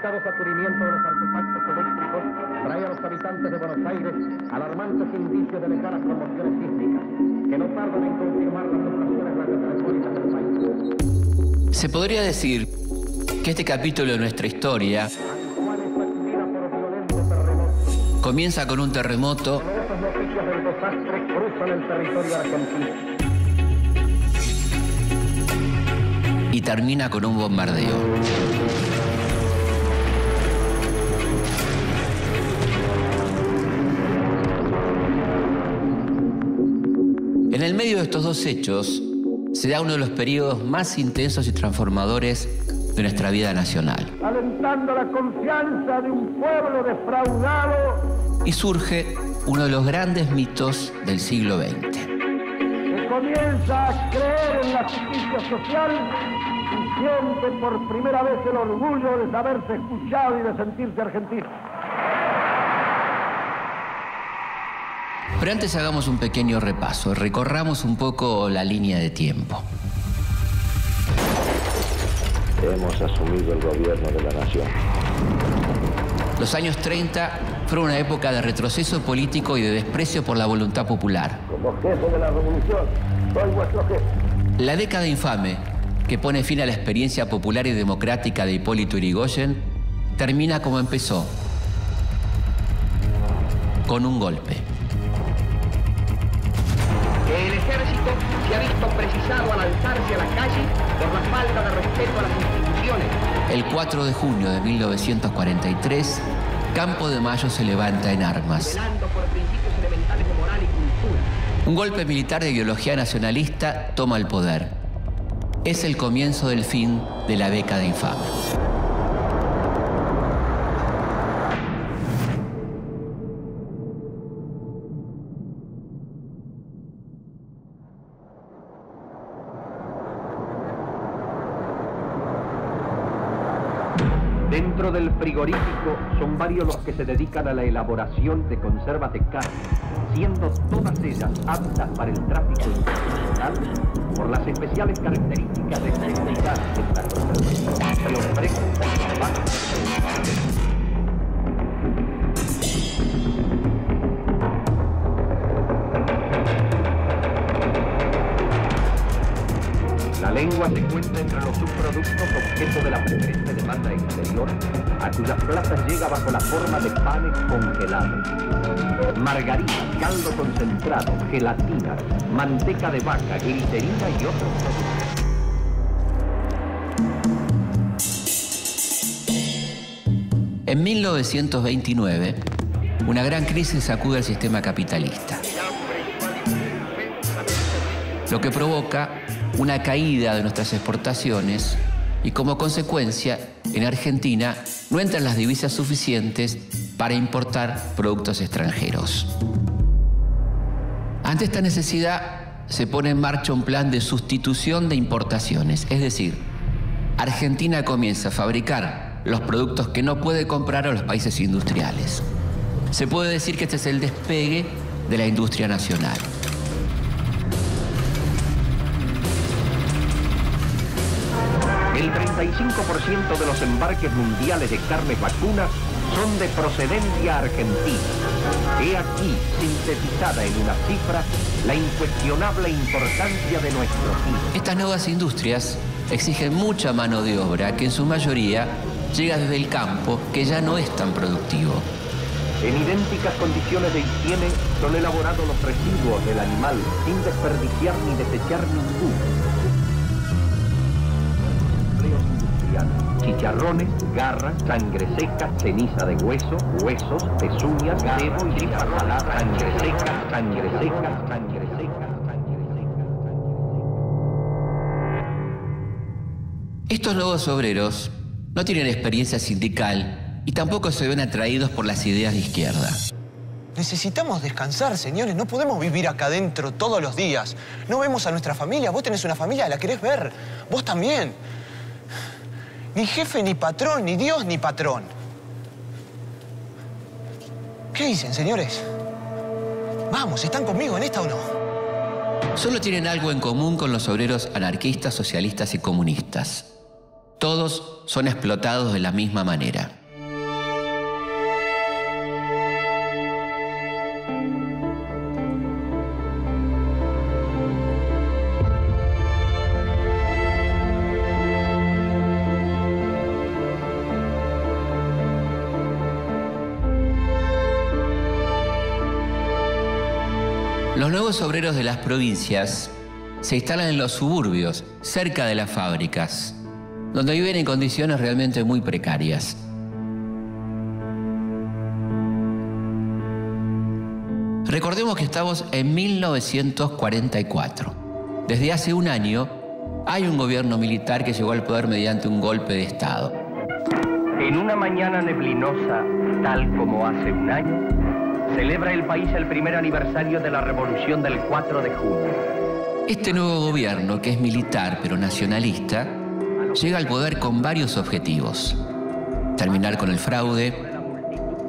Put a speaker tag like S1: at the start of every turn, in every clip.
S1: marcado sacudimiento de los artefactos eléctricos trae a los habitantes de Buenos Aires alarmantes indicios de lejanas conmociones sísmicas que no tardan en confirmar las estaciones radiotelefónicas del país.
S2: Se podría decir que este capítulo de nuestra historia comienza con un terremoto y termina con un bombardeo. En el medio de estos dos hechos se da uno de los periodos más intensos y transformadores de nuestra vida nacional.
S1: Alentando la confianza de un pueblo defraudado.
S2: Y surge uno de los grandes mitos del siglo XX.
S1: Que comienza a creer en la justicia social y siente por primera vez el orgullo de saberse escuchado y de sentirse argentino.
S2: Pero antes hagamos un pequeño repaso, recorramos un poco la línea de tiempo.
S3: Hemos asumido el gobierno de la nación.
S2: Los años 30 fueron una época de retroceso político y de desprecio por la voluntad popular.
S1: Como jefe de la revolución, soy vuestro jefe.
S2: La década infame, que pone fin a la experiencia popular y democrática de Hipólito Yrigoyen, termina como empezó, con un golpe.
S4: El ejército se ha visto precisado al alzarse a la calle por la falta de respeto a las instituciones.
S2: El 4 de junio de 1943, Campo de Mayo se levanta en armas.
S4: Velando por principios elementales de moral y cultura.
S2: Un golpe militar de ideología nacionalista toma el poder. Es el comienzo del fin de la década infame.
S5: Dentro del frigorífico son varios los que se dedican a la elaboración de conservas de carne, siendo todas ellas aptas para el tráfico internacional por las especiales características de seguridad de la conservación que ofrecen los bancos. La lengua se encuentra entre los subproductos objeto de la preferente demanda exterior, a cuyas plazas llega bajo la forma de panes congelados. Margarina, caldo concentrado, gelatina, manteca de vaca, glicerina y otros productos.
S2: En 1929, una gran crisis sacude al sistema capitalista, lo que provoca una caída de nuestras exportaciones y como consecuencia, en Argentina no entran las divisas suficientes para importar productos extranjeros. Ante esta necesidad, se pone en marcha un plan de sustitución de importaciones, es decir, Argentina comienza a fabricar los productos que no puede comprar a los países industriales. Se puede decir que este es el despegue de la industria nacional.
S5: El 35% de los embarques mundiales de carnes vacunas son de procedencia argentina. He aquí, sintetizada en una cifra, la incuestionable importancia de nuestro PIB.
S2: Estas nuevas industrias exigen mucha mano de obra que en su mayoría llega desde el campo, que ya no es tan productivo.
S5: En idénticas condiciones de higiene son elaborados los residuos del animal, sin desperdiciar ni desechar ninguno. Chicharrones, garras, sangre seca, ceniza de hueso, huesos, pezuñas, cebo y chicharrón, sangre seca, sangre seca, sangre seca, sangre seca.
S2: Estos nuevos obreros no tienen experiencia sindical y tampoco se ven atraídos por las ideas de izquierda.
S6: Necesitamos descansar, señores. No podemos vivir acá adentro todos los días. No vemos a nuestra familia. Vos tenés una familia, la querés ver. Vos también. Ni jefe, ni patrón, ni Dios, ni patrón. ¿Qué dicen, señores? Vamos, ¿están conmigo en esta o no?
S2: Solo tienen algo en común con los obreros anarquistas, socialistas y comunistas. Todos son explotados de la misma manera. Los nuevos obreros de las provincias se instalan en los suburbios, cerca de las fábricas, donde viven en condiciones realmente muy precarias. Recordemos que estamos en 1944. Desde hace un año hay un gobierno militar que llegó al poder mediante un golpe de Estado.
S5: En una mañana neblinosa, tal como hace un año, celebra el país el primer aniversario de la Revolución del 4 de junio.
S2: Este nuevo gobierno, que es militar pero nacionalista, llega al poder con varios objetivos: terminar con el fraude,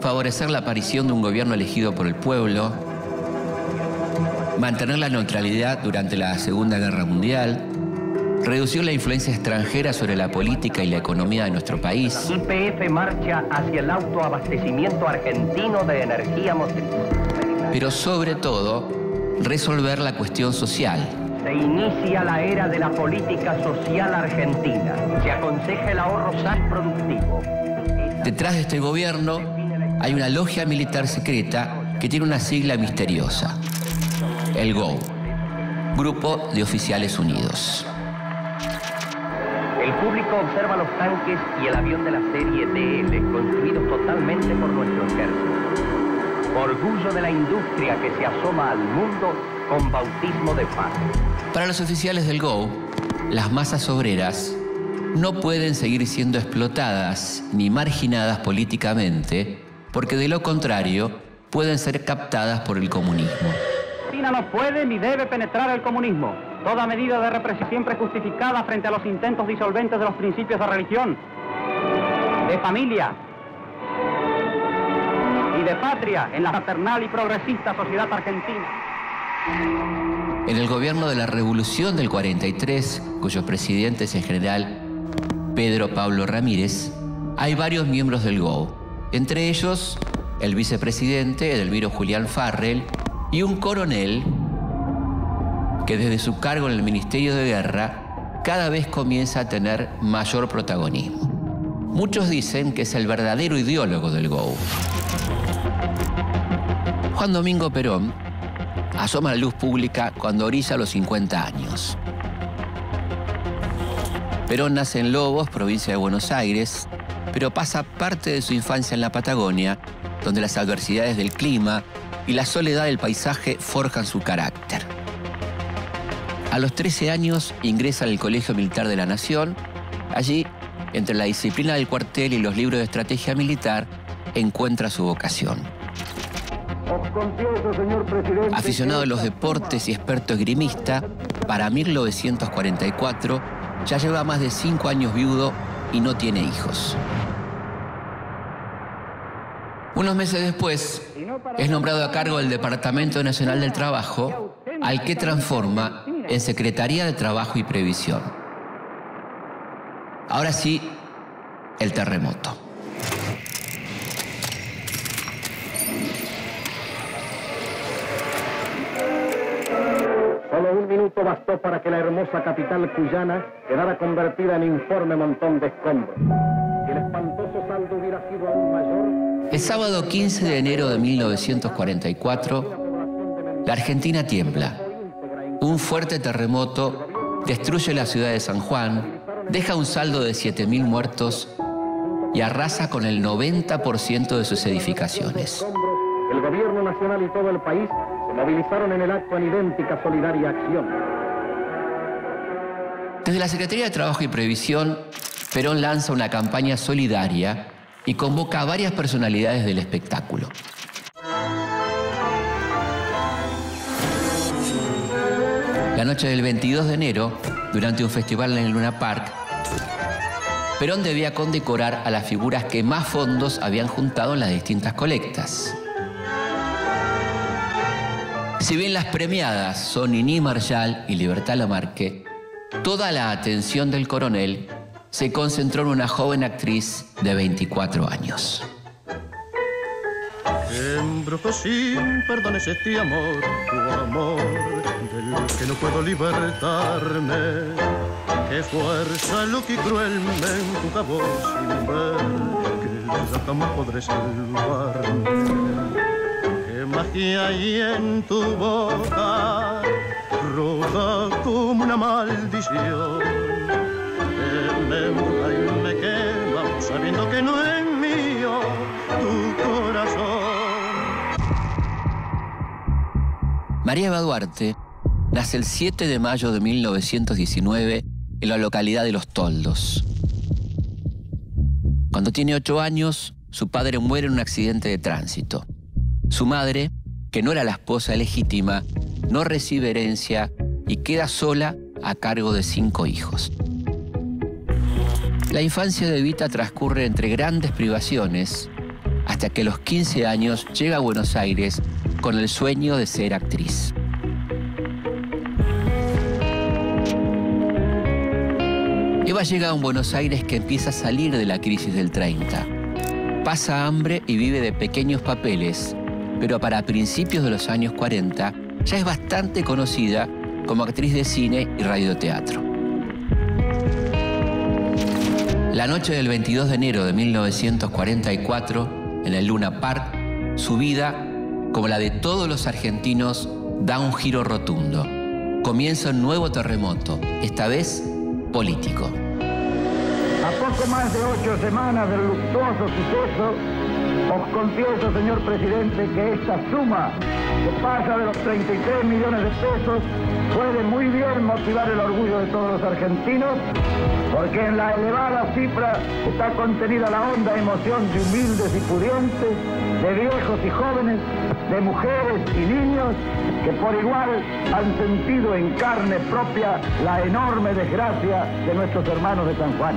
S2: favorecer la aparición de un gobierno elegido por el pueblo, mantener la neutralidad durante la Segunda Guerra Mundial, reducir la influencia extranjera sobre la política y la economía de nuestro país.
S5: YPF marcha hacia el autoabastecimiento argentino de energía motriz.
S2: Pero sobre todo, resolver la cuestión social.
S5: Se inicia la era de la política social argentina. Se aconseja el ahorro sano productivo.
S2: Detrás de este gobierno hay una logia militar secreta que tiene una sigla misteriosa: el GO, Grupo de Oficiales Unidos.
S5: El público observa los tanques y el avión de la serie DL, construidos totalmente por nuestro ejército. Orgullo de la industria que se asoma al mundo con bautismo de paz.
S2: Para los oficiales del GO, las masas obreras no pueden seguir siendo explotadas ni marginadas políticamente, porque de lo contrario pueden ser captadas por el comunismo.
S7: Argentina no puede ni debe penetrar el comunismo. Toda medida de represión siempre justificada frente a los intentos disolventes de los principios de religión, de familia y de patria en la fraternal y progresista sociedad argentina.
S2: En el gobierno de la Revolución del 43, cuyos presidentes en general Pedro Pablo Ramírez, hay varios miembros del GO, entre ellos el vicepresidente Edelmiro Julián Farrell y un coronel que desde su cargo en el Ministerio de Guerra cada vez comienza a tener mayor protagonismo. Muchos dicen que es el verdadero ideólogo del GO. Juan Domingo Perón asoma a la luz pública cuando orilla los 50 años. Perón nace en Lobos, provincia de Buenos Aires, pero pasa parte de su infancia en la Patagonia, donde las adversidades del clima y la soledad del paisaje forjan su carácter. A los 13 años ingresa al Colegio Militar de la Nación. Allí, entre la disciplina del cuartel y los libros de estrategia militar, encuentra su vocación. Aficionado a los deportes y experto esgrimista, para 1944 ya lleva más de 5 años viudo y no tiene hijos. Unos meses después, es nombrado a cargo del Departamento Nacional del Trabajo, al que transforma en Secretaría de Trabajo y Previsión. Ahora sí, el terremoto.
S1: Solo un minuto bastó para que la hermosa capital cuyana quedara convertida en informe montón de escombros. Si el espantoso saldo hubiera sido aún mayor...
S2: El sábado 15 de enero de 1944, la Argentina tiembla. Un fuerte terremoto destruye la ciudad de San Juan, deja un saldo de 7.000 muertos y arrasa con el 90% de sus edificaciones.
S1: El gobierno nacional y todo el país se movilizaron en el acto en idéntica solidaria acción.
S2: Desde la Secretaría de Trabajo y Previsión, Perón lanza una campaña solidaria y convoca a varias personalidades del espectáculo. La noche del 22 de enero, durante un festival en el Luna Park, Perón debía condecorar a las figuras que más fondos habían juntado en las distintas colectas. Si bien las premiadas son Niní Marshall y Libertad Lamarque, toda la atención del coronel se concentró en una joven actriz de 24 años.
S8: Embrujo sin perdones este amor, tu amor, del que no puedo libertarme. Qué fuerza loca y cruel me empuja vos sin ver que ya jamás podré salvarme. Qué magia hay en tu boca, ruda como una maldición, que me empuja y me quema sabiendo que no es mío tu corazón.
S2: María Eva Duarte nace el 7 de mayo de 1919 en la localidad de Los Toldos. Cuando tiene 8 años, su padre muere en un accidente de tránsito. Su madre, que no era la esposa legítima, no recibe herencia y queda sola a cargo de 5 hijos. La infancia de Evita transcurre entre grandes privaciones hasta que a los 15 años llega a Buenos Aires con el sueño de ser actriz. Eva llega a un Buenos Aires que empieza a salir de la crisis del 30. Pasa hambre y vive de pequeños papeles, pero para principios de los años 40 ya es bastante conocida como actriz de cine y radioteatro. La noche del 22 de enero de 1944, en el Luna Park, su vida, como la de todos los argentinos, da un giro rotundo. Comienza un nuevo terremoto, esta vez político.
S9: A poco más de 8 semanas del luctuoso suceso, os confieso, señor presidente, que esta suma, que pasa de los 33 millones de pesos, puede muy bien motivar el orgullo de todos los argentinos, porque en la elevada cifra está contenida la honda emoción de humildes y pudientes, de viejos y jóvenes, de mujeres y niños, que por igual han sentido en carne propia la enorme desgracia de nuestros hermanos de San Juan.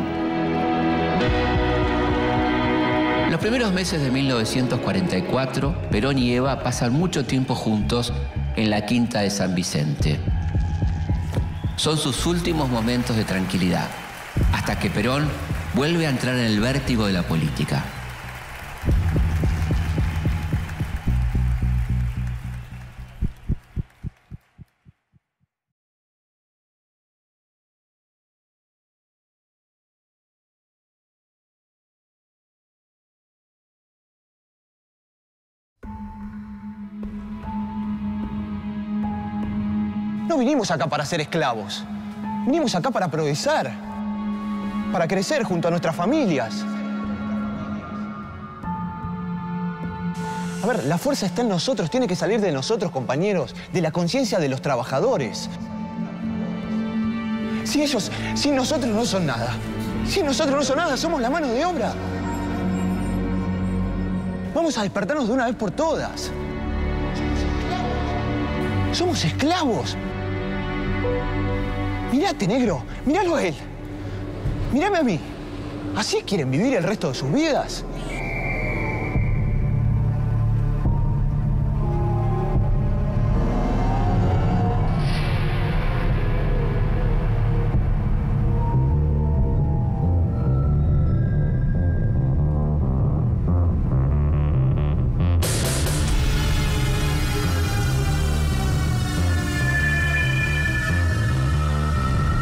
S2: Los primeros meses de 1944, Perón y Eva pasan mucho tiempo juntos en la Quinta de San Vicente. Son sus últimos momentos de tranquilidad, hasta que Perón vuelve a entrar en el vértigo de la política.
S6: No vinimos acá para ser esclavos. Vinimos acá para progresar, para crecer junto a nuestras familias. A ver, la fuerza está en nosotros, tiene que salir de nosotros, compañeros, de la conciencia de los trabajadores. Si nosotros no son nada, si nosotros no son nada, somos la mano de obra. Vamos a despertarnos de una vez por todas. Somos esclavos. Mirate, negro, míralo a él. Mírame a mí. ¿Así quieren vivir el resto de sus vidas?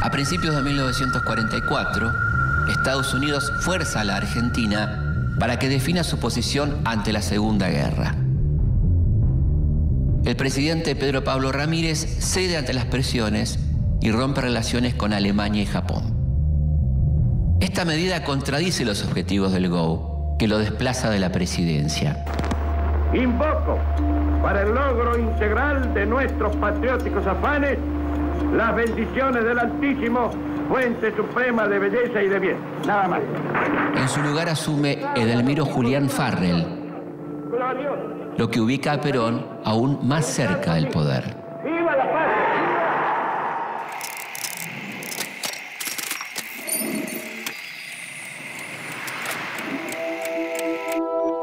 S2: A principios de 1944, Estados Unidos fuerza a la Argentina para que defina su posición ante la Segunda Guerra. El presidente Pedro Pablo Ramírez cede ante las presiones y rompe relaciones con Alemania y Japón. Esta medida contradice los objetivos del GO, que lo desplaza de la presidencia.
S9: Invoco, para el logro integral de nuestros patrióticos afanes, las bendiciones del Altísimo, fuente suprema de belleza y de bien. Nada más.
S2: En su lugar asume Edelmiro Julián Farrell, lo que ubica a Perón aún más cerca del poder.
S9: ¡Viva la patria!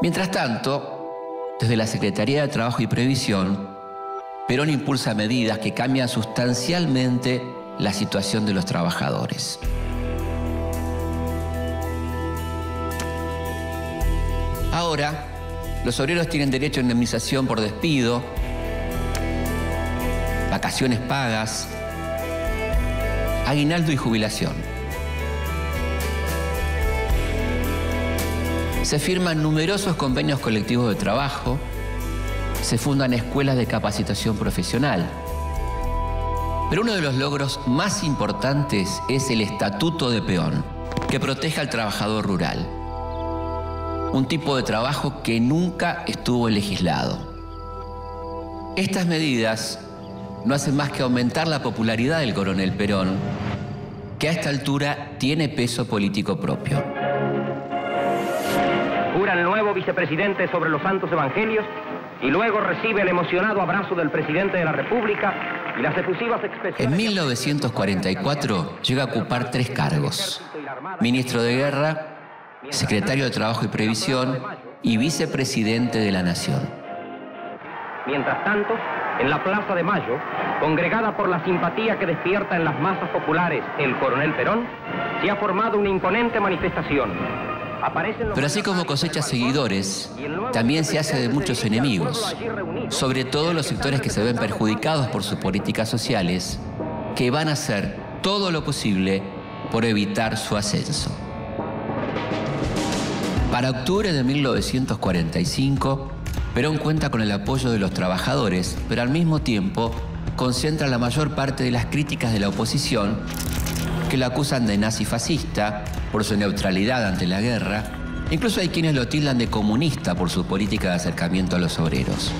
S2: Mientras tanto, desde la Secretaría de Trabajo y Previsión, Perón impulsa medidas que cambian sustancialmente la situación de los trabajadores. Ahora, los obreros tienen derecho a indemnización por despido, vacaciones pagas, aguinaldo y jubilación. Se firman numerosos convenios colectivos de trabajo, se fundan escuelas de capacitación profesional. Pero uno de los logros más importantes es el Estatuto de Peón, que protege al trabajador rural. Un tipo de trabajo que nunca estuvo legislado. Estas medidas no hacen más que aumentar la popularidad del coronel Perón, que a esta altura tiene peso político propio.
S4: Jura el nuevo vicepresidente sobre los santos evangelios y luego recibe el emocionado abrazo del presidente de la República y las efusivas expresiones...
S2: En 1944 llega a ocupar 3 cargos: ministro de Guerra, secretario de Trabajo y Previsión y vicepresidente de la Nación.
S4: Mientras tanto, en la Plaza de Mayo, congregada por la simpatía que despierta en las masas populares el coronel Perón, se ha formado una imponente manifestación.
S2: Pero así como cosecha seguidores, también se hace de muchos enemigos, sobre todo los sectores que se ven perjudicados por sus políticas sociales, que van a hacer todo lo posible por evitar su ascenso. Para octubre de 1945, Perón cuenta con el apoyo de los trabajadores, pero al mismo tiempo concentra la mayor parte de las críticas de la oposición, que lo acusan de nazifascista por su neutralidad ante la guerra. Incluso hay quienes lo tildan de comunista por su política de acercamiento a los obreros.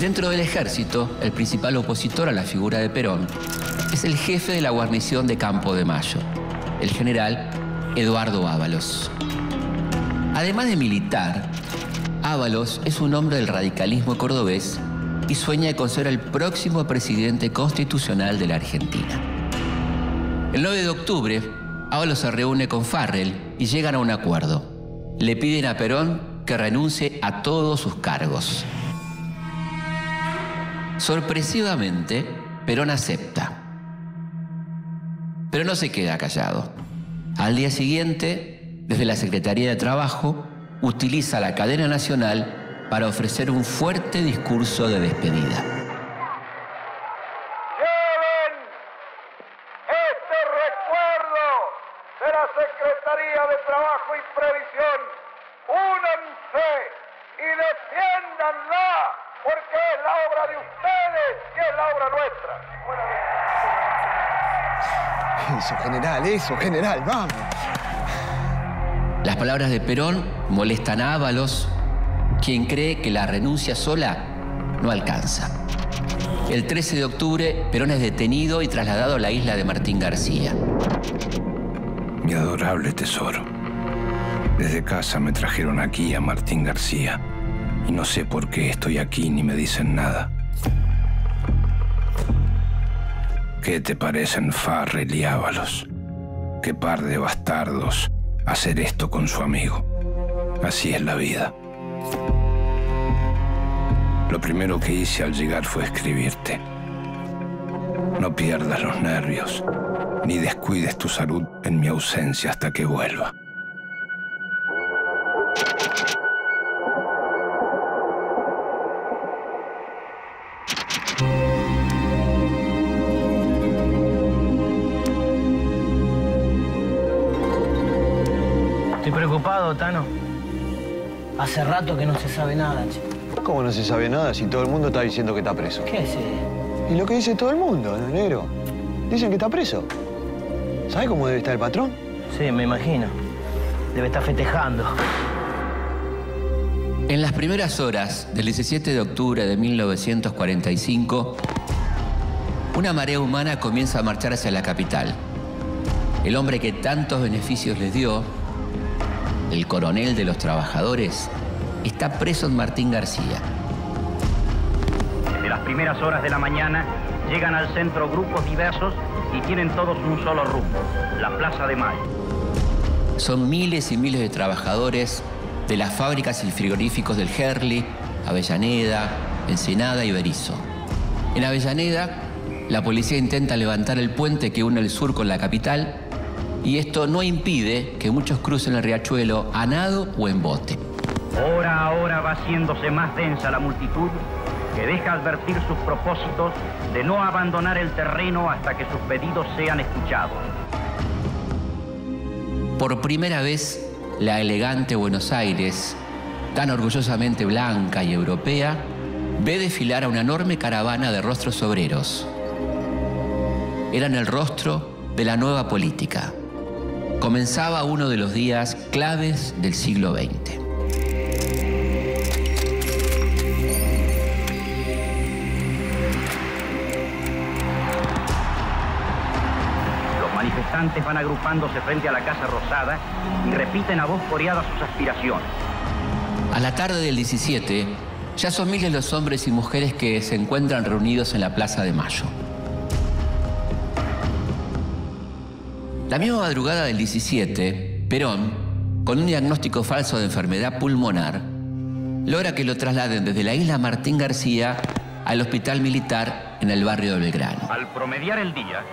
S2: Dentro del ejército, el principal opositor a la figura de Perón es el jefe de la guarnición de Campo de Mayo, el general Eduardo Ábalos. Además de militar, Ábalos es un hombre del radicalismo cordobés y sueña con ser el próximo presidente constitucional de la Argentina. El 9 de octubre, Ábalos se reúne con Farrell y llegan a un acuerdo. Le piden a Perón que renuncie a todos sus cargos. Sorpresivamente, Perón acepta. Pero no se queda callado. Al día siguiente, desde la Secretaría de Trabajo, utiliza la cadena nacional para ofrecer un fuerte discurso de despedida.
S10: Lleven este recuerdo de la Secretaría de Trabajo y Previsión. Únanse y defiéndanla, porque es la obra de ustedes y es la obra nuestra.
S6: Eso, general, vamos.
S2: Las palabras de Perón molestan a Ábalos, quien cree que la renuncia sola no alcanza. El 13 de octubre, Perón es detenido y trasladado a la isla de Martín García.
S11: Mi adorable tesoro, desde casa me trajeron aquí a Martín García y no sé por qué estoy aquí ni me dicen nada. ¿Qué te parecen Farrell y Ábalos? Qué par de bastardos hacer esto con su amigo. Así es la vida. Lo primero que hice al llegar fue escribirte. No pierdas los nervios, ni descuides tu salud en mi ausencia hasta que vuelva.
S12: Estoy preocupado, Tano. Hace rato que no se sabe nada, che.
S6: ¿Cómo no se sabe nada si todo el mundo está diciendo que está preso?
S12: ¿Qué es?
S6: Y lo que dice todo el mundo, negro. Dicen que está preso. ¿Sabes cómo debe estar el patrón?
S12: Sí, me imagino. Debe estar festejando.
S2: En las primeras horas del 17 de octubre de 1945, una marea humana comienza a marchar hacia la capital. El hombre que tantos beneficios les dio, el coronel de los trabajadores, está preso en Martín García.
S7: Desde las primeras horas de la mañana llegan al centro grupos diversos y tienen todos un solo rumbo, la Plaza de Mayo.
S2: Son miles y miles de trabajadores de las fábricas y frigoríficos del Gerli, Avellaneda, Ensenada y Berisso. En Avellaneda, la policía intenta levantar el puente que une el sur con la capital, y esto no impide que muchos crucen el riachuelo a nado o en bote.
S13: Hora a hora va haciéndose más densa la multitud que deja advertir sus propósitos de no abandonar el terreno hasta que sus pedidos sean escuchados.
S2: Por primera vez, la elegante Buenos Aires, tan orgullosamente blanca y europea, ve desfilar a una enorme caravana de rostros obreros. Eran el rostro de la nueva política. Comenzaba uno de los días claves del siglo XX.
S13: Los manifestantes van agrupándose frente a la Casa Rosada y repiten a voz coreada sus aspiraciones.
S2: A la tarde del 17, ya son miles los hombres y mujeres que se encuentran reunidos en la Plaza de Mayo. La misma madrugada del 17, Perón, con un diagnóstico falso de enfermedad pulmonar, logra que lo trasladen desde la isla Martín García al hospital militar en el barrio de Belgrano.
S13: Al promediar el día,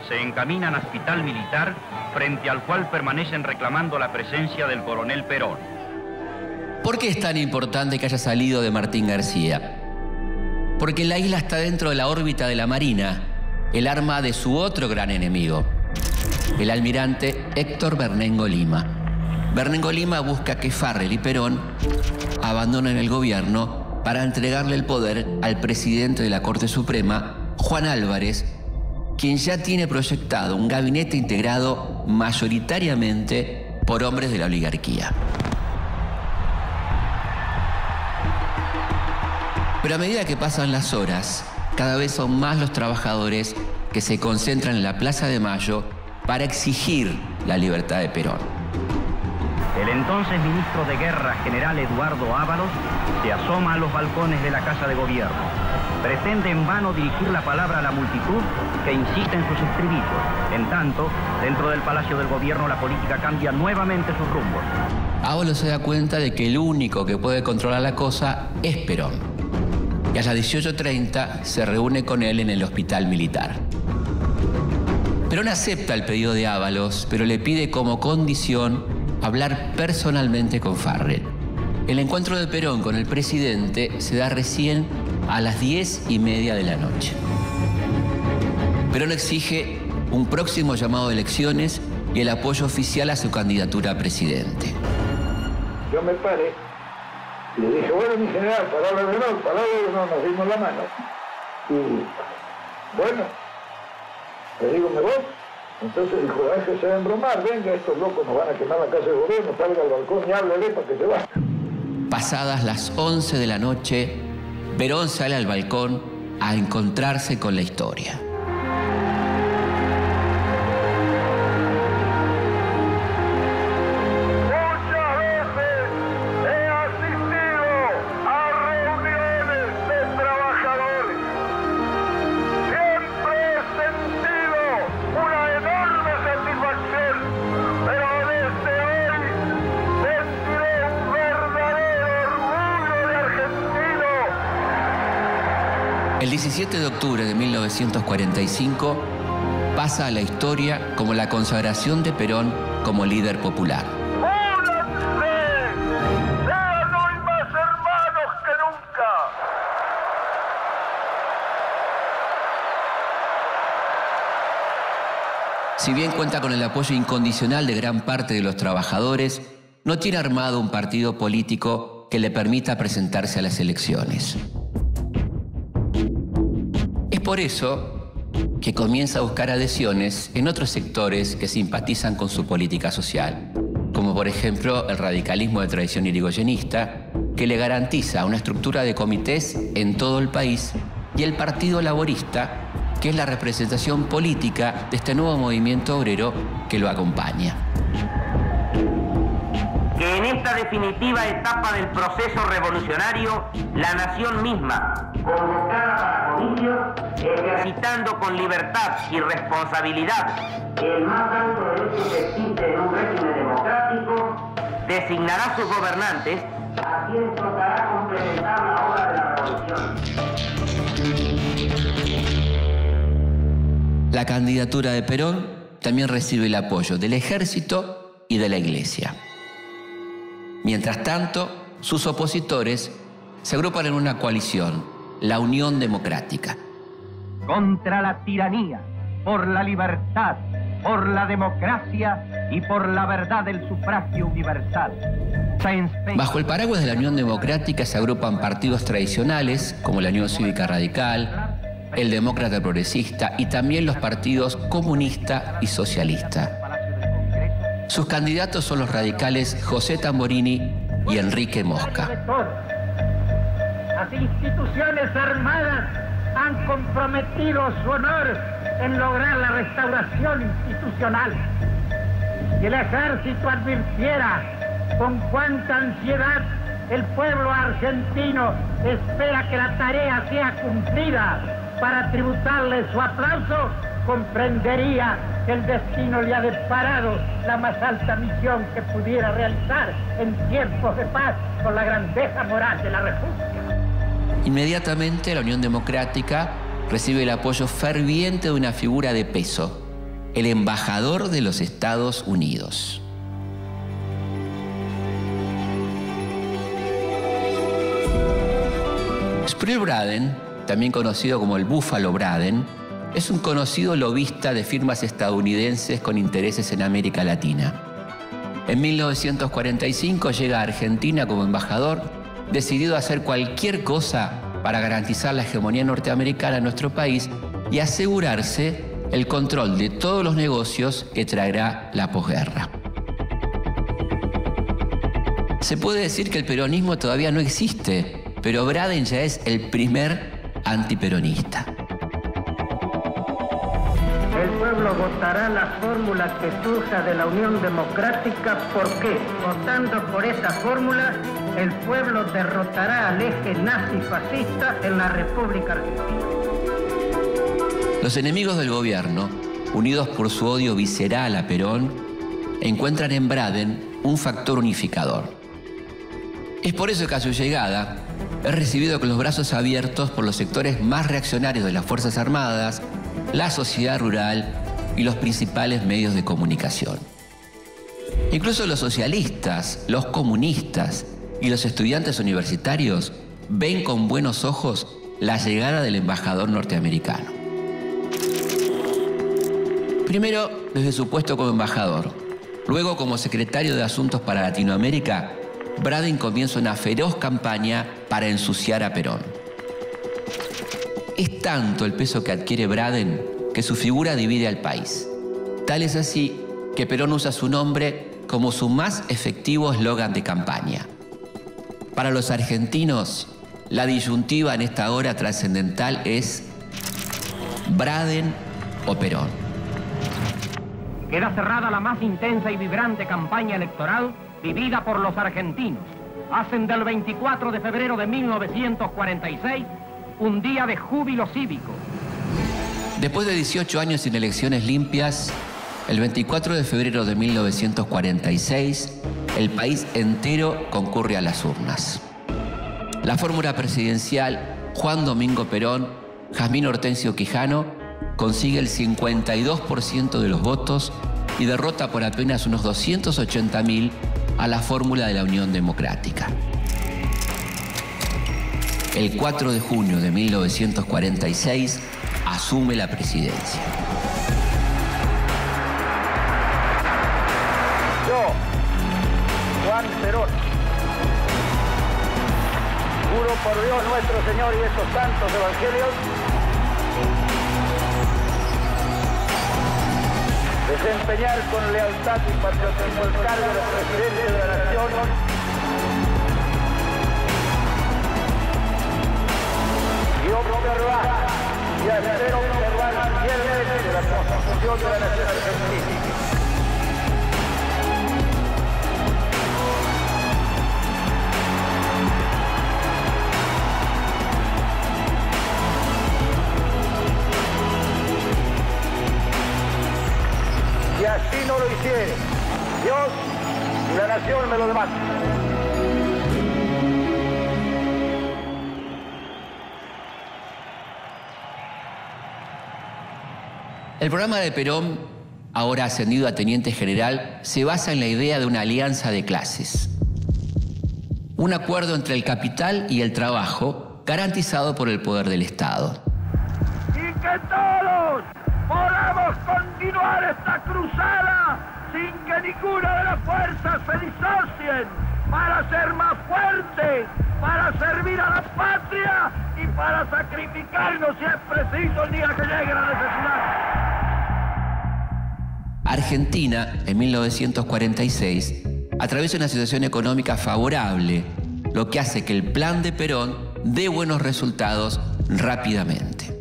S13: se encaminan al hospital militar, frente al cual permanecen reclamando la presencia del coronel Perón.
S2: ¿Por qué es tan importante que haya salido de Martín García? Porque la isla está dentro de la órbita de la Marina, el arma de su otro gran enemigo, el almirante Héctor Bernengo Lima. Bernengo Lima busca que Farrell y Perón abandonen el gobierno para entregarle el poder al presidente de la Corte Suprema, Juan Álvarez, quien ya tiene proyectado un gabinete integrado mayoritariamente por hombres de la oligarquía. Pero a medida que pasan las horas, cada vez son más los trabajadores que se concentran en la Plaza de Mayo para exigir la libertad de Perón.
S13: El entonces ministro de Guerra, general Eduardo Ábalos, se asoma a los balcones de la Casa de Gobierno. Pretende en vano dirigir la palabra a la multitud que insiste en sus estribillos. En tanto, dentro del Palacio del Gobierno la política cambia nuevamente sus rumbos.
S2: Ábalos se da cuenta de que el único que puede controlar la cosa es Perón. Y a las 18:30 se reúne con él en el hospital militar. Perón acepta el pedido de Ábalos, pero le pide como condición hablar personalmente con Farrell. El encuentro de Perón con el presidente se da recién a las 10:30 de la noche. Perón exige un próximo llamado de elecciones y el apoyo oficial a su candidatura a presidente.
S10: Yo me paré y le dije, bueno, mi general, palabra de honor, nos dimos la mano. Y bueno, le digo, me voy. Entonces dijo, déjese de embromar, venga, estos locos nos van a quemar la casa de gobierno, salga al balcón y háblele para que se vaya.
S2: Pasadas las 11 de la noche, Perón sale al balcón a encontrarse con la historia. El 17 de octubre de 1945 pasa a la historia como la consagración de Perón como líder popular.
S10: ¡Únanse! ¡Sean hoy más hermanos que nunca!
S2: Si bien cuenta con el apoyo incondicional de gran parte de los trabajadores, no tiene armado un partido político que le permita presentarse a las elecciones. Es por eso que comienza a buscar adhesiones en otros sectores que simpatizan con su política social, como por ejemplo el radicalismo de tradición irigoyenista, que le garantiza una estructura de comités en todo el país, y el Partido Laborista, que es la representación política de este nuevo movimiento obrero que lo acompaña.
S14: Que en esta definitiva etapa del proceso revolucionario, la nación misma, convocada para comicios, ejercitando con libertad y responsabilidad el más alto derecho que existe en un régimen democrático, designará sus gobernantes, a quien tocará complementar la obra de la revolución.
S2: La candidatura de Perón también recibe el apoyo del ejército y de la Iglesia. Mientras tanto, sus opositores se agrupan en una coalición, la Unión Democrática.
S13: Contra la tiranía, por la libertad, por la democracia y por la verdad del sufragio universal.
S2: Bajo el paraguas de la Unión Democrática se agrupan partidos tradicionales como la Unión Cívica Radical, el Demócrata Progresista y también los partidos comunista y socialista. Sus candidatos son los radicales José Tamborini y Enrique Mosca.
S9: Las instituciones armadas han comprometido su honor en lograr la restauración institucional. Si el ejército advirtiera con cuánta ansiedad el pueblo argentino espera que la tarea sea cumplida para tributarle su aplauso, comprendería que el destino le ha deparado la más alta misión que pudiera realizar en tiempos de paz con la grandeza moral de la República.
S2: Inmediatamente la Unión Democrática recibe el apoyo ferviente de una figura de peso, el embajador de los Estados Unidos. Spruill Braden, también conocido como el Búfalo Braden, es un conocido lobista de firmas estadounidenses con intereses en América Latina. En 1945 llega a Argentina como embajador, decidido a hacer cualquier cosa para garantizar la hegemonía norteamericana en nuestro país y asegurarse el control de todos los negocios que traerá la posguerra. Se puede decir que el peronismo todavía no existe, pero Braden ya es el primer antiperonista.
S9: El pueblo votará la fórmula que surja de la Unión Democrática porque, votando por esa fórmula, el pueblo derrotará al eje nazi-fascista en la República Argentina.
S2: Los enemigos del gobierno, unidos por su odio visceral a Perón, encuentran en Braden un factor unificador. Es por eso que a su llegada es recibido con los brazos abiertos por los sectores más reaccionarios de las Fuerzas Armadas, la sociedad rural y los principales medios de comunicación. Incluso los socialistas, los comunistas y los estudiantes universitarios ven con buenos ojos la llegada del embajador norteamericano. Primero, desde su puesto como embajador, luego como secretario de Asuntos para Latinoamérica, Braden comienza una feroz campaña para ensuciar a Perón. Es tanto el peso que adquiere Braden que su figura divide al país. Tal es así que Perón usa su nombre como su más efectivo eslogan de campaña. Para los argentinos, la disyuntiva en esta hora trascendental es Braden o Perón.
S4: Queda cerrada la más intensa y vibrante campaña electoral vivida por los argentinos. Hacen del 24 de febrero de 1946 un día de júbilo cívico.
S2: Después de 18 años sin elecciones limpias, el 24 de febrero de 1946, el país entero concurre a las urnas. La fórmula presidencial Juan Domingo Perón, Jazmín Hortensio Quijano, consigue el 52% de los votos y derrota por apenas unos 280.000 a la fórmula de la Unión Democrática. El 4 de junio de 1946 asume la presidencia.
S10: Yo, Juan Perón, juro por Dios nuestro Señor y estos santos evangelios desempeñar con lealtad y patriotismo el cargo de presidente de la Nación y observar y hacer observar fielmente la Constitución de la Nación Argentina. Y así no lo hiciere, Dios y la nación me lo demanda.
S2: El programa de Perón ahora ascendido a teniente general, se basa en la idea de una alianza de clases. Un acuerdo entre el capital y el trabajo, garantizado por el poder del Estado.
S10: Y que todos podamos continuar esta cruzada sin que ninguna de las fuerzas se disocien para ser más fuertes, para servir a la patria y para sacrificarnos si es preciso el día que llegue la necesidad.
S2: Argentina, en 1946, atraviesa una situación económica favorable, lo que hace que el plan de Perón dé buenos resultados rápidamente.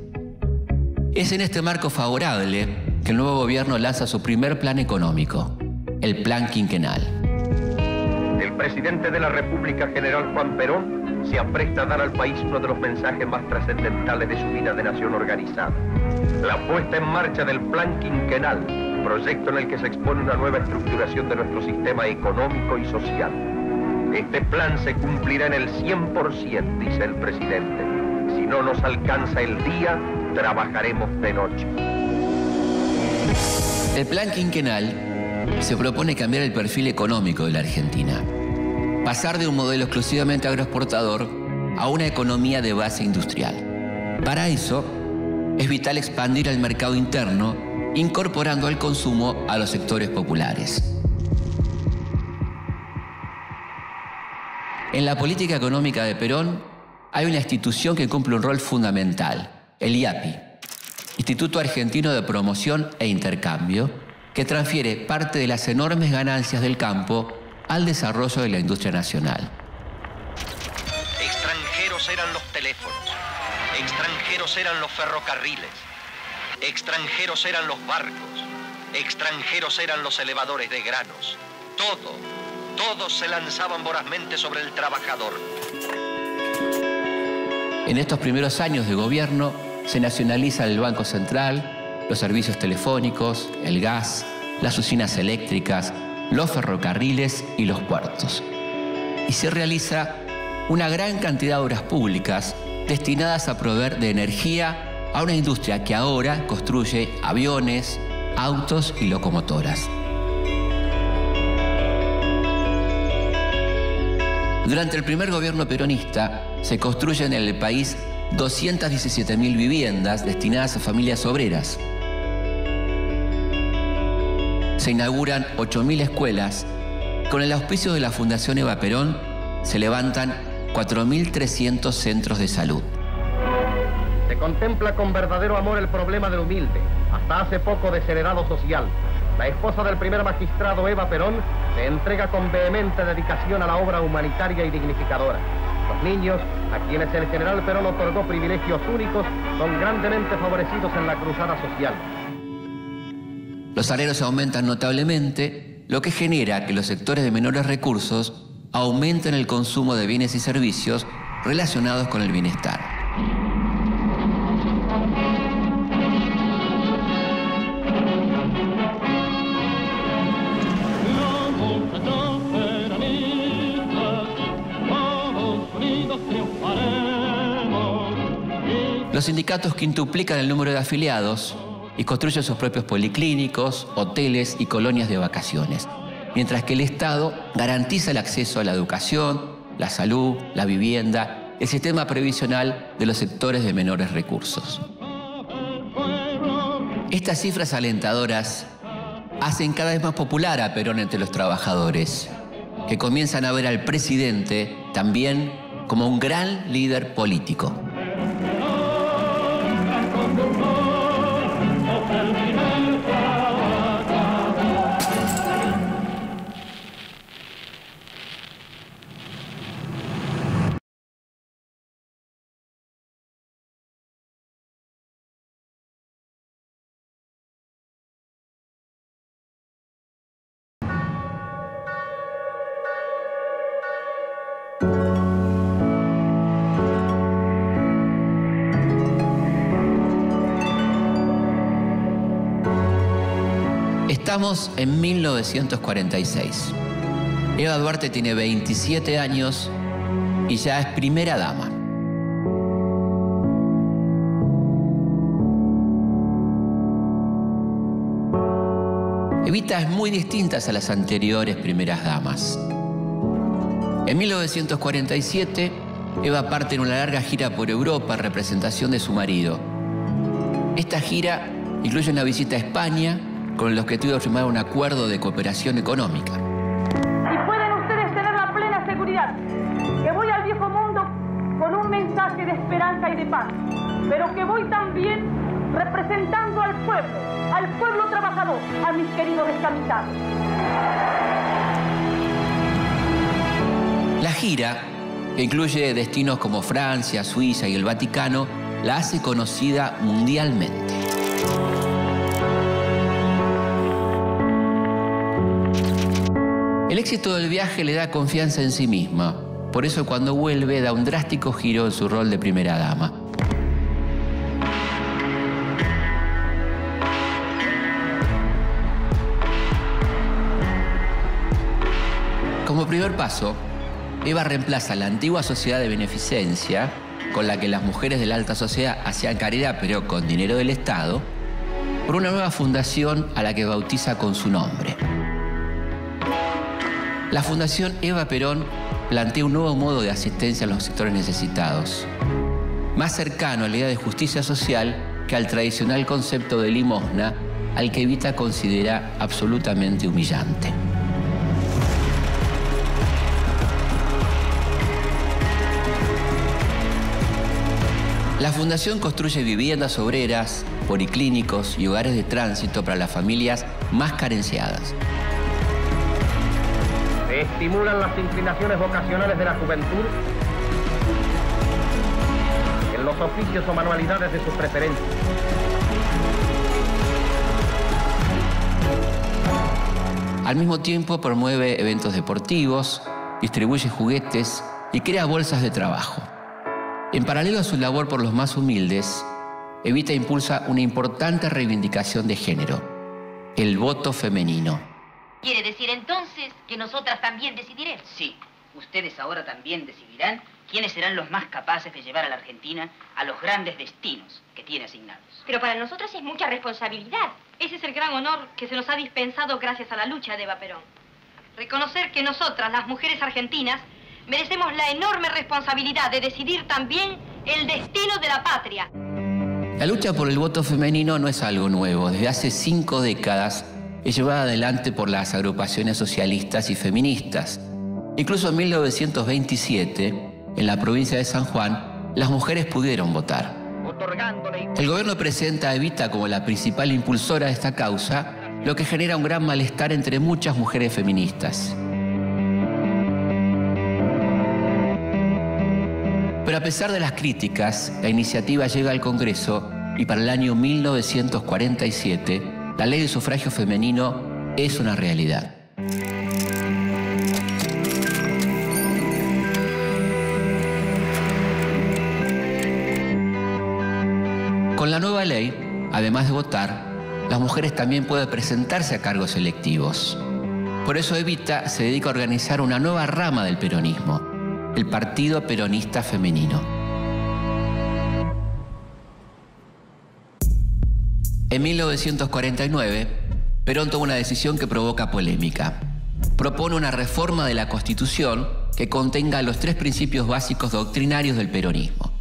S2: Es en este marco favorable que el nuevo gobierno lanza su primer plan económico, el Plan Quinquenal.
S5: El presidente de la República, general Juan Perón, se apresta a dar al país uno de los mensajes más trascendentales de su vida de nación organizada. La puesta en marcha del Plan Quinquenal, proyecto en el que se expone una nueva estructuración de nuestro sistema económico y social. Este plan se cumplirá en el 100%, dice el presidente. Si no nos alcanza el día, trabajaremos de noche.
S2: El Plan Quinquenal se propone cambiar el perfil económico de la Argentina. Pasar de un modelo exclusivamente agroexportador a una economía de base industrial. Para eso, es vital expandir el mercado interno, incorporando al consumo a los sectores populares. En la política económica de Perón hay una institución que cumple un rol fundamental, el IAPI, Instituto Argentino de Promoción e Intercambio, que transfiere parte de las enormes ganancias del campo al desarrollo de la industria nacional.
S5: Extranjeros eran los teléfonos, extranjeros eran los ferrocarriles, extranjeros eran los barcos, extranjeros eran los elevadores de granos. Todos se lanzaban vorazmente sobre el trabajador.
S2: En estos primeros años de gobierno se nacionaliza el Banco Central, los servicios telefónicos, el gas, las usinas eléctricas, los ferrocarriles y los puertos. Y se realiza una gran cantidad de obras públicas destinadas a proveer de energía a una industria que ahora construye aviones, autos y locomotoras. Durante el primer gobierno peronista se construyen en el país 217.000 viviendas destinadas a familias obreras. Se inauguran 8.000 escuelas. Con el auspicio de la Fundación Eva Perón se levantan 4.300 centros de salud.
S1: Se contempla con verdadero amor el problema del humilde, hasta hace poco desheredado social. La esposa del primer magistrado, Eva Perón, se entrega con vehemente dedicación a la obra humanitaria y dignificadora. Los niños, a quienes el general Perón otorgó privilegios únicos, son grandemente favorecidos en la cruzada social.
S2: Los salarios aumentan notablemente, lo que genera que los sectores de menores recursos aumenten el consumo de bienes y servicios relacionados con el bienestar. Los sindicatos quintuplican el número de afiliados y construyen sus propios policlínicos, hoteles y colonias de vacaciones, mientras que el Estado garantiza el acceso a la educación, la salud, la vivienda, el sistema previsional de los sectores de menores recursos. Estas cifras alentadoras hacen cada vez más popular a Perón entre los trabajadores, que comienzan a ver al presidente también como un gran líder político. Estamos en 1946. Eva Duarte tiene 27 años y ya es primera dama. Evita es muy distinta a las anteriores primeras damas. En 1947, Eva parte en una larga gira por Europa en representación de su marido. Esta gira incluye una visita a España con el objetivo de firmar un acuerdo de cooperación económica.
S15: Y pueden ustedes tener la plena seguridad que voy al viejo mundo con un mensaje de esperanza y de paz, pero que voy también representando al pueblo trabajador, a mis queridos descamisados.
S2: La gira, que incluye destinos como Francia, Suiza y el Vaticano, la hace conocida mundialmente. El éxito del viaje le da confianza en sí misma. Por eso cuando vuelve da un drástico giro en su rol de primera dama. Como primer paso, Eva reemplaza la antigua sociedad de beneficencia, con la que las mujeres de la alta sociedad hacían caridad pero con dinero del Estado, por una nueva fundación a la que bautiza con su nombre. La Fundación Eva Perón plantea un nuevo modo de asistencia a los sectores necesitados, más cercano a la idea de justicia social que al tradicional concepto de limosna, al que Evita considera absolutamente humillante. La Fundación construye viviendas obreras, policlínicos y hogares de tránsito para las familias más carenciadas.
S4: Se estimulan las inclinaciones vocacionales de la juventud en los oficios o manualidades de sus preferencias.
S2: Al mismo tiempo promueve eventos deportivos, distribuye juguetes y crea bolsas de trabajo. En paralelo a su labor por los más humildes, Evita impulsa una importante reivindicación de género, el voto femenino.
S16: ¿Quiere decir entonces que nosotras también decidiremos?
S17: Sí, ustedes ahora también decidirán quiénes serán los más capaces de llevar a la Argentina a los grandes destinos que tiene asignados.
S16: Pero para nosotras es mucha responsabilidad. Ese es el gran honor que se nos ha dispensado gracias a la lucha de Eva Perón. Reconocer que nosotras, las mujeres argentinas, merecemos la enorme responsabilidad de decidir también el destino de la patria.
S2: La lucha por el voto femenino no es algo nuevo. Desde hace 5 décadas es llevada adelante por las agrupaciones socialistas y feministas. Incluso en 1927, en la provincia de San Juan, las mujeres pudieron votar. El gobierno presenta a Evita como la principal impulsora de esta causa, lo que genera un gran malestar entre muchas mujeres feministas. Pero a pesar de las críticas, la iniciativa llega al Congreso y para el año 1947, la ley de sufragio femenino es una realidad. Con la nueva ley, además de votar, las mujeres también pueden presentarse a cargos electivos. Por eso Evita se dedica a organizar una nueva rama del peronismo, el Partido Peronista Femenino. En 1949, Perón toma una decisión que provoca polémica. Propone una reforma de la Constitución que contenga los 3 principios básicos doctrinarios del peronismo.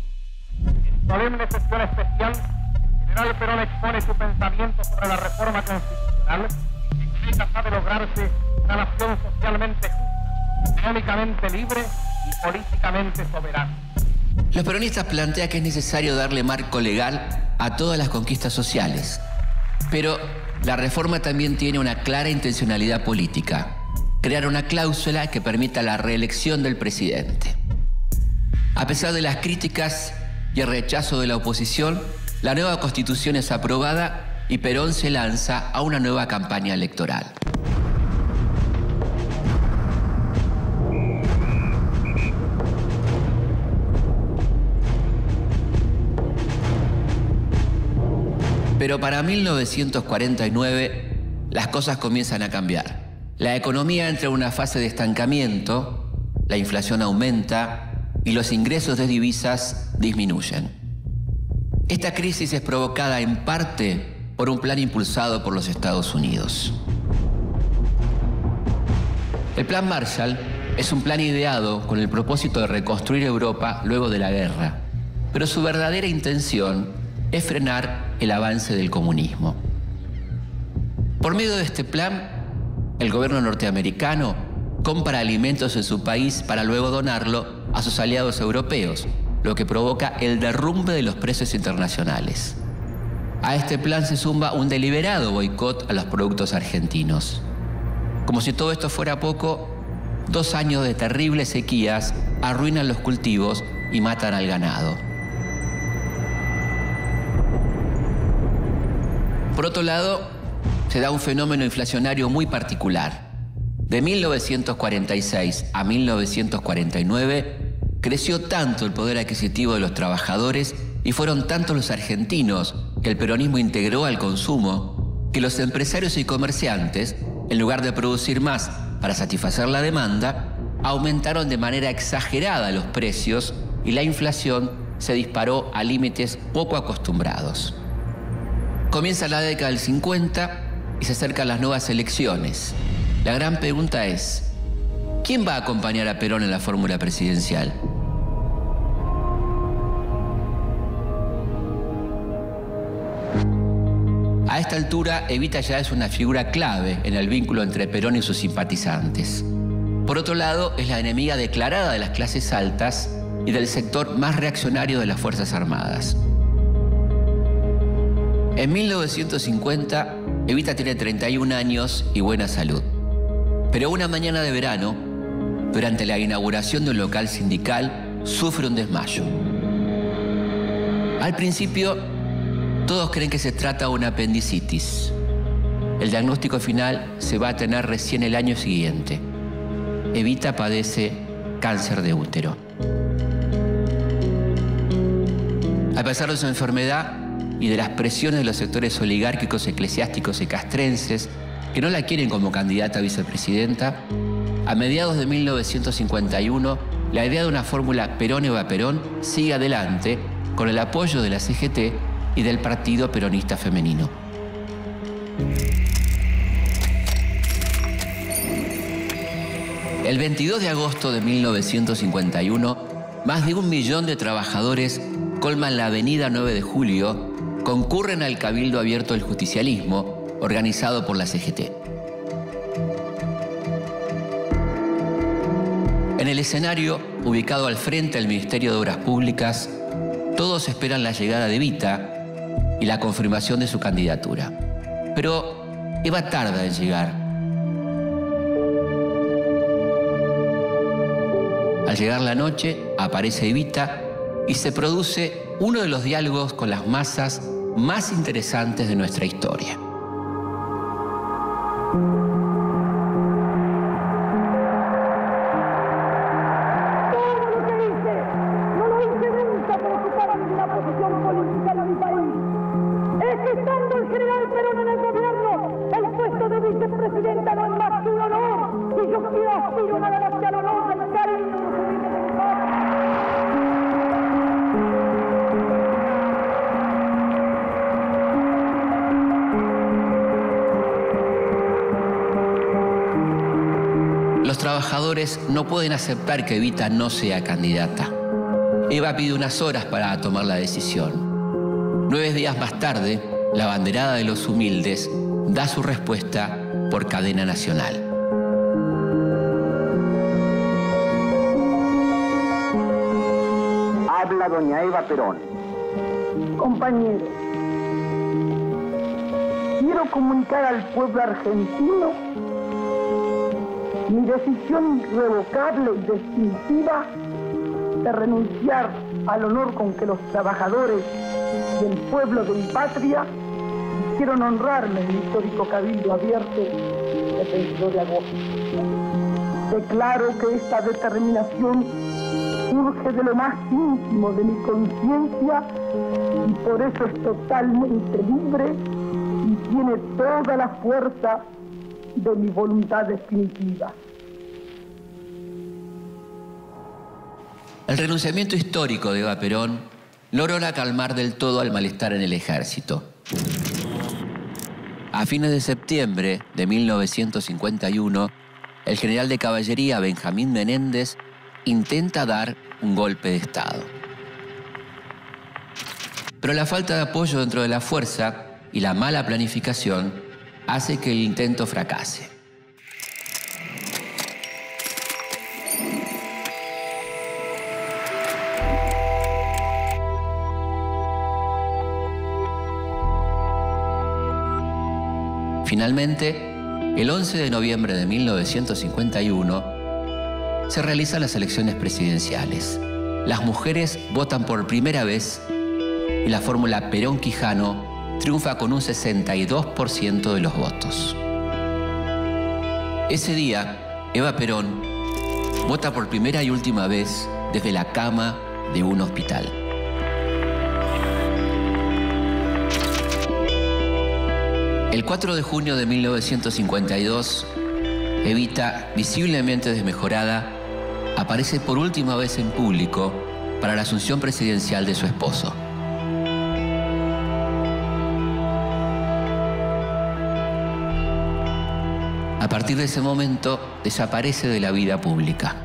S10: En solemne sesión especial, el general Perón expone su pensamiento sobre la reforma constitucional y con ella sabe lograrse una nación socialmente justa, económicamente libre y políticamente soberana.
S2: Los peronistas plantean que es necesario darle marco legal a todas las conquistas sociales. Pero la reforma también tiene una clara intencionalidad política: crear una cláusula que permita la reelección del presidente. A pesar de las críticas y el rechazo de la oposición, la nueva Constitución es aprobada y Perón se lanza a una nueva campaña electoral. Pero para 1949, las cosas comienzan a cambiar. La economía entra en una fase de estancamiento, la inflación aumenta y los ingresos de divisas disminuyen. Esta crisis es provocada en parte por un plan impulsado por los Estados Unidos. El Plan Marshall es un plan ideado con el propósito de reconstruir Europa luego de la guerra, pero su verdadera intención es frenar el avance del comunismo. Por medio de este plan, el gobierno norteamericano compra alimentos en su país para luego donarlo a sus aliados europeos, lo que provoca el derrumbe de los precios internacionales. A este plan se suma un deliberado boicot a los productos argentinos. Como si todo esto fuera poco, 2 años de terribles sequías arruinan los cultivos y matan al ganado. Por otro lado, se da un fenómeno inflacionario muy particular. De 1946 a 1949, creció tanto el poder adquisitivo de los trabajadores y fueron tantos los argentinos que el peronismo integró al consumo, que los empresarios y comerciantes, en lugar de producir más para satisfacer la demanda, aumentaron de manera exagerada los precios y la inflación se disparó a límites poco acostumbrados. Comienza la década del 50 y se acercan las nuevas elecciones. La gran pregunta es, ¿quién va a acompañar a Perón en la fórmula presidencial? A esta altura, Evita ya es una figura clave en el vínculo entre Perón y sus simpatizantes. Por otro lado, es la enemiga declarada de las clases altas y del sector más reaccionario de las Fuerzas Armadas. En 1950, Evita tiene 31 años y buena salud. Pero una mañana de verano, durante la inauguración de un local sindical, sufre un desmayo. Al principio, todos creen que se trata de una apendicitis. El diagnóstico final se va a tener recién el año siguiente. Evita padece cáncer de útero. A pesar de su enfermedad y de las presiones de los sectores oligárquicos, eclesiásticos y castrenses, que no la quieren como candidata a vicepresidenta, a mediados de 1951, la idea de una fórmula Perón-Eva Perón sigue adelante con el apoyo de la CGT y del Partido Peronista Femenino. El 22 de agosto de 1951, más de 1 millón de trabajadores colman la avenida 9 de Julio, concurren al Cabildo Abierto del Justicialismo, organizado por la CGT. En el escenario, ubicado al frente del Ministerio de Obras Públicas, todos esperan la llegada de Evita y la confirmación de su candidatura. Pero Eva tarda en llegar. Al llegar la noche, aparece Evita y se produce uno de los diálogos con las masas más interesantes de nuestra historia. Los trabajadores no pueden aceptar que Evita no sea candidata. Eva pide unas horas para tomar la decisión. 9 días más tarde, la abanderada de los humildes da su respuesta por cadena nacional.
S9: Habla doña Eva Perón.
S18: Compañeros, quiero comunicar al pueblo argentino mi decisión irrevocable y definitiva de renunciar al honor con que los trabajadores del pueblo de mi patria quisieron honrarme en el histórico Cabildo Abierto el 22 de agosto. Declaro que esta determinación surge de lo más íntimo de mi conciencia y por eso es totalmente libre y tiene toda la fuerza de mi voluntad definitiva.
S2: El renunciamiento histórico de Eva Perón logró calmar del todo al malestar en el ejército. A fines de septiembre de 1951, el general de caballería Benjamín Menéndez intenta dar un golpe de Estado. Pero la falta de apoyo dentro de la fuerza y la mala planificación hace que el intento fracase. Finalmente, el 11 de noviembre de 1951, se realizan las elecciones presidenciales. Las mujeres votan por primera vez y la fórmula Perón-Quijano triunfa con un 62% de los votos. Ese día, Eva Perón vota por primera y última vez desde la cama de un hospital. El 4 de junio de 1952, Evita, visiblemente desmejorada, aparece por última vez en público para la asunción presidencial de su esposo. A partir de ese momento, desaparece de la vida pública.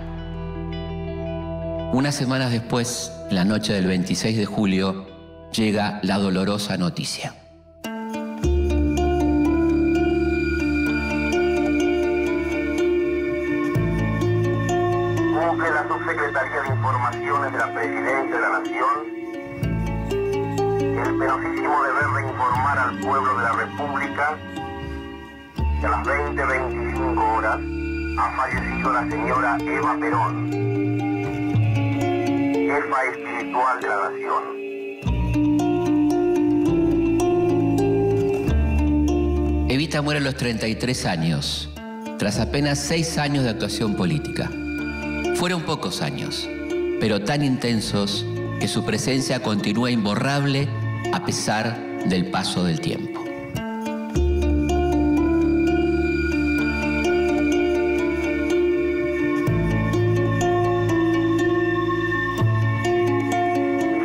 S2: Unas semanas después, en la noche del 26 de julio, llega la dolorosa noticia.
S10: La Subsecretaría de Informaciones de la Presidencia de la Nación el penosísimo deber de informar al pueblo de la República que a las 20:25 horas ha fallecido la señora Eva Perón, jefa espiritual de la Nación.
S2: Evita muere a los 33 años, tras apenas 6 años de actuación política. Fueron pocos años, pero tan intensos que su presencia continúa imborrable a pesar del paso del tiempo.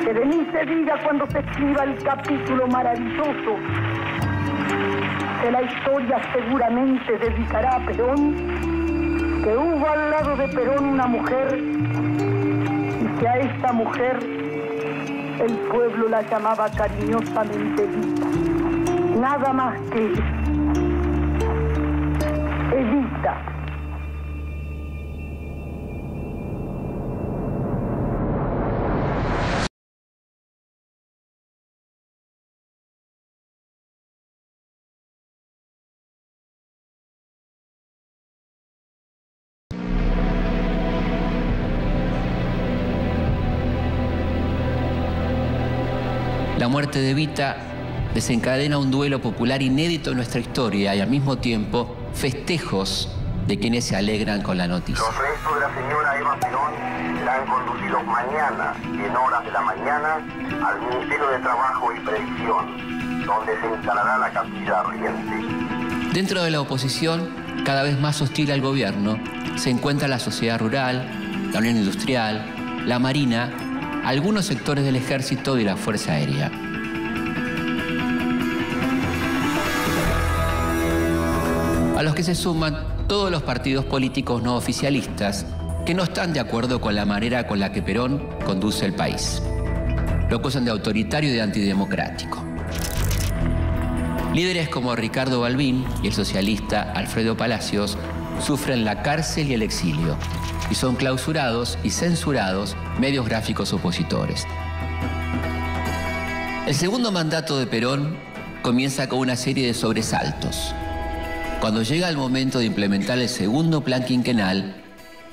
S18: Que de mí se diga cuando se escriba el capítulo maravilloso que la historia seguramente dedicará a Perón, que hubo al lado de Perón una mujer y que a esta mujer el pueblo la llamaba cariñosamente Evita. Nada más que Evita.
S2: La muerte de Evita desencadena un duelo popular inédito en nuestra historia y al mismo tiempo festejos de quienes se alegran con la noticia.
S10: Los restos de la señora Eva Perón serán conducidos mañana, en horas de la mañana, al Ministerio de Trabajo y Previsión, donde se instalará la capilla ardiente.
S2: Dentro de la oposición, cada vez más hostil al gobierno, se encuentra la sociedad rural, la Unión Industrial, la Marina, algunos sectores del Ejército y la Fuerza Aérea. A los que se suman todos los partidos políticos no oficialistas que no están de acuerdo con la manera con la que Perón conduce el país. Lo acusan de autoritario y de antidemocrático. Líderes como Ricardo Balbín y el socialista Alfredo Palacios sufren la cárcel y el exilio, y son clausurados y censurados medios gráficos opositores. El segundo mandato de Perón comienza con una serie de sobresaltos. Cuando llega el momento de implementar el segundo plan quinquenal,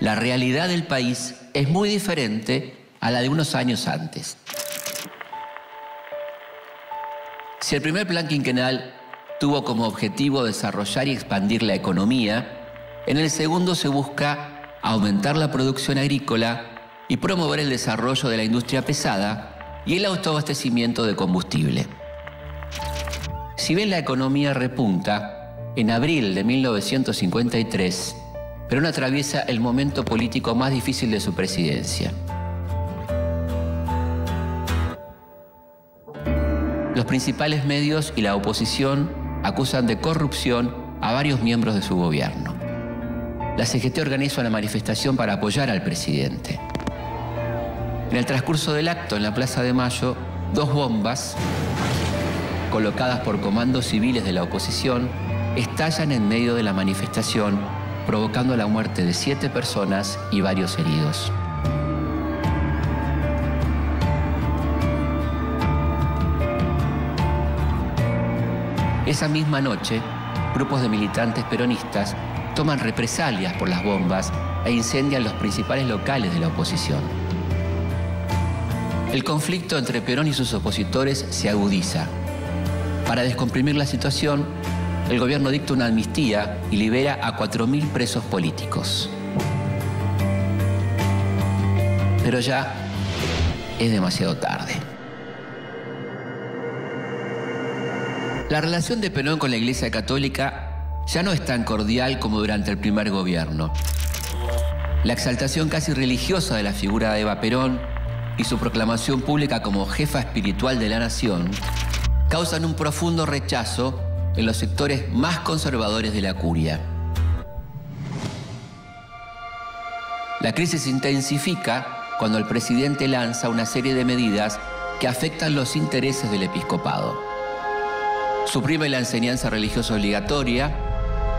S2: la realidad del país es muy diferente a la de unos años antes. Si el primer plan quinquenal tuvo como objetivo desarrollar y expandir la economía, en el segundo se busca aumentar la producción agrícola y promover el desarrollo de la industria pesada y el autoabastecimiento de combustible. Si bien la economía repunta, en abril de 1953, Perón atraviesa el momento político más difícil de su presidencia. Los principales medios y la oposición acusan de corrupción a varios miembros de su gobierno. la CGT organiza una manifestación para apoyar al presidente. En el transcurso del acto, en la Plaza de Mayo, 2 bombas, colocadas por comandos civiles de la oposición, estallan en medio de la manifestación, provocando la muerte de 7 personas y varios heridos. Esa misma noche, grupos de militantes peronistas toman represalias por las bombas e incendian los principales locales de la oposición. El conflicto entre Perón y sus opositores se agudiza. Para descomprimir la situación, el gobierno dicta una amnistía y libera a 4.000 presos políticos. Pero ya es demasiado tarde. La relación de Perón con la Iglesia Católica ya no es tan cordial como durante el primer gobierno. La exaltación casi religiosa de la figura de Eva Perón y su proclamación pública como jefa espiritual de la nación causan un profundo rechazo en los sectores más conservadores de la curia. La crisis se intensifica cuando el presidente lanza una serie de medidas que afectan los intereses del episcopado. Suprime la enseñanza religiosa obligatoria,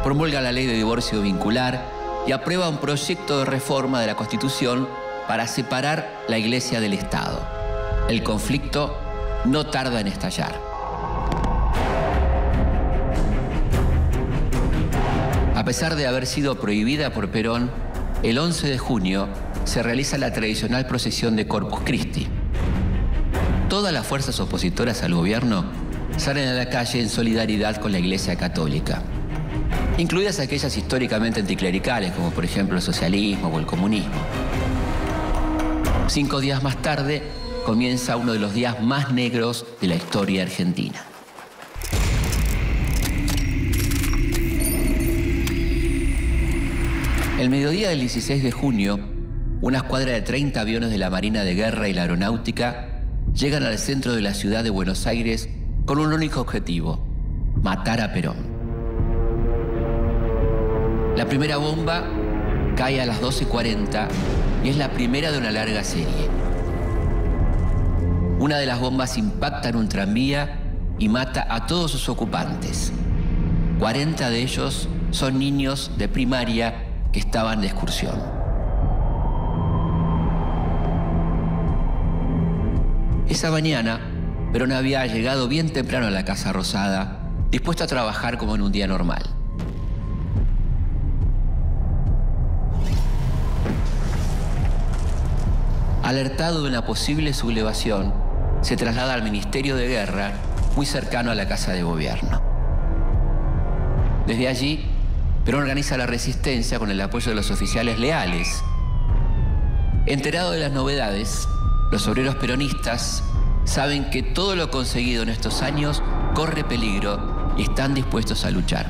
S2: promulga la ley de divorcio vincular y aprueba un proyecto de reforma de la Constitución para separar la Iglesia del Estado. El conflicto no tarda en estallar. A pesar de haber sido prohibida por Perón, el 11 de junio se realiza la tradicional procesión de Corpus Christi. Todas las fuerzas opositoras al gobierno salen a la calle en solidaridad con la Iglesia Católica, incluidas aquellas históricamente anticlericales, como por ejemplo el socialismo o el comunismo. 5 días más tarde comienza uno de los días más negros de la historia argentina. El mediodía del 16 de junio, una escuadra de 30 aviones de la Marina de Guerra y la Aeronáutica llegan al centro de la ciudad de Buenos Aires con un único objetivo: matar a Perón. La primera bomba cae a las 12:40 y es la primera de una larga serie. Una de las bombas impacta en un tranvía y mata a todos sus ocupantes. 40 de ellos son niños de primaria que estaban de excursión. Esa mañana, Perón había llegado bien temprano a la Casa Rosada, dispuesto a trabajar como en un día normal. Alertado de una posible sublevación, se traslada al Ministerio de Guerra, muy cercano a la Casa de Gobierno. Desde allí, Perón organiza la resistencia con el apoyo de los oficiales leales. Enterado de las novedades, los obreros peronistas saben que todo lo conseguido en estos años corre peligro y están dispuestos a luchar.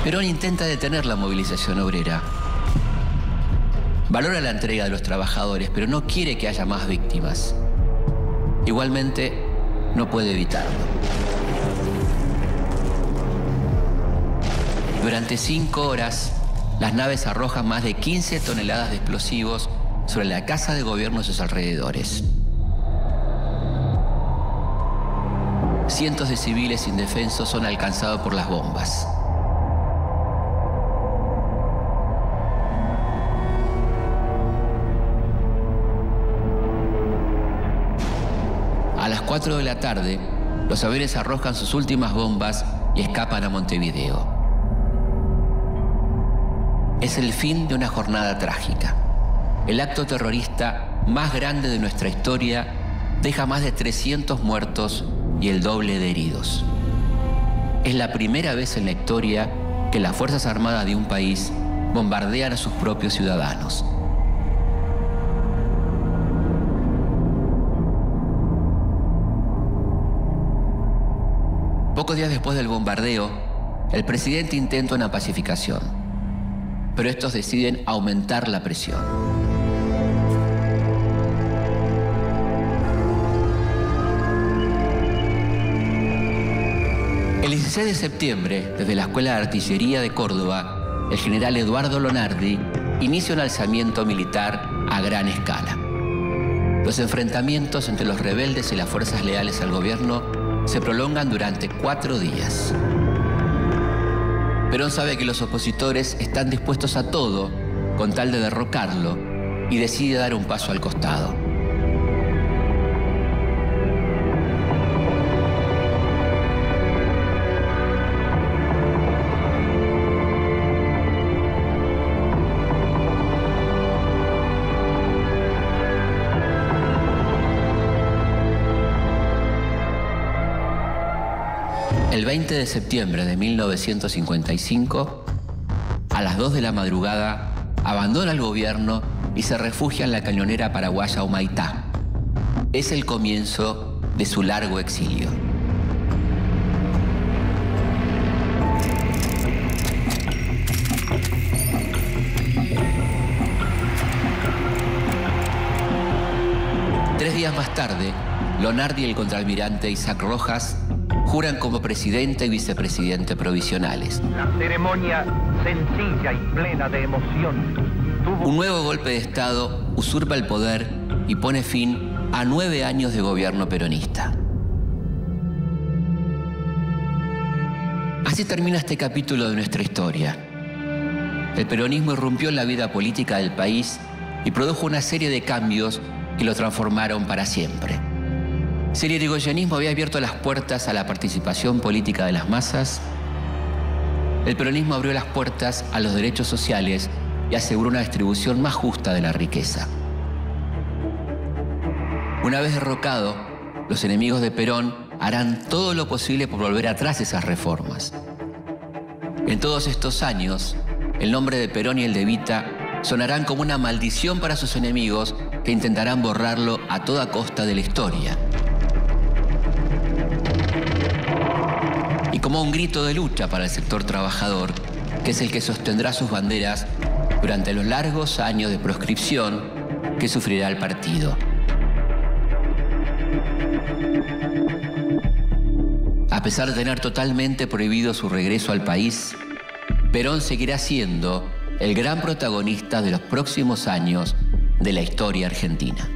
S2: Perón intenta detener la movilización obrera. Valora la entrega de los trabajadores, pero no quiere que haya más víctimas. Igualmente, no puede evitarlo. Durante 5 horas, las naves arrojan más de 15 toneladas de explosivos sobre la Casa de Gobierno y sus alrededores. Cientos de civiles indefensos son alcanzados por las bombas. A las 4 de la tarde, los aviones arrojan sus últimas bombas y escapan a Montevideo. Es el fin de una jornada trágica. El acto terrorista más grande de nuestra historia deja más de 300 muertos y el doble de heridos. Es la primera vez en la historia que las Fuerzas Armadas de un país bombardean a sus propios ciudadanos. Pocos días después del bombardeo, el presidente intenta una pacificación, pero estos deciden aumentar la presión. 6 de septiembre, desde la Escuela de Artillería de Córdoba, el general Eduardo Lonardi inicia un alzamiento militar a gran escala. Los enfrentamientos entre los rebeldes y las fuerzas leales al gobierno se prolongan durante 4 días. Perón sabe que los opositores están dispuestos a todo con tal de derrocarlo y decide dar un paso al costado. El 20 de septiembre de 1955, a las 2 de la madrugada, abandona el gobierno y se refugia en la cañonera paraguaya Humaitá. Es el comienzo de su largo exilio. Tres días más tarde, Lonardi y el contraalmirante Isaac Rojas juran como presidente y vicepresidente provisionales.
S5: La ceremonia, sencilla y plena de emoción, tuvo...
S2: Un nuevo golpe de Estado usurpa el poder y pone fin a 9 años de gobierno peronista. Así termina este capítulo de nuestra historia. El peronismo irrumpió en la vida política del país y produjo una serie de cambios que lo transformaron para siempre. Si el irigoyenismo había abierto las puertas a la participación política de las masas, el peronismo abrió las puertas a los derechos sociales y aseguró una distribución más justa de la riqueza. Una vez derrocado, los enemigos de Perón harán todo lo posible por volver atrás esas reformas. En todos estos años, el nombre de Perón y el de Evita sonarán como una maldición para sus enemigos que intentarán borrarlo a toda costa de la historia. Y como un grito de lucha para el sector trabajador, que es el que sostendrá sus banderas durante los largos años de proscripción que sufrirá el partido. A pesar de tener totalmente prohibido su regreso al país, Perón seguirá siendo el gran protagonista de los próximos años de la historia argentina.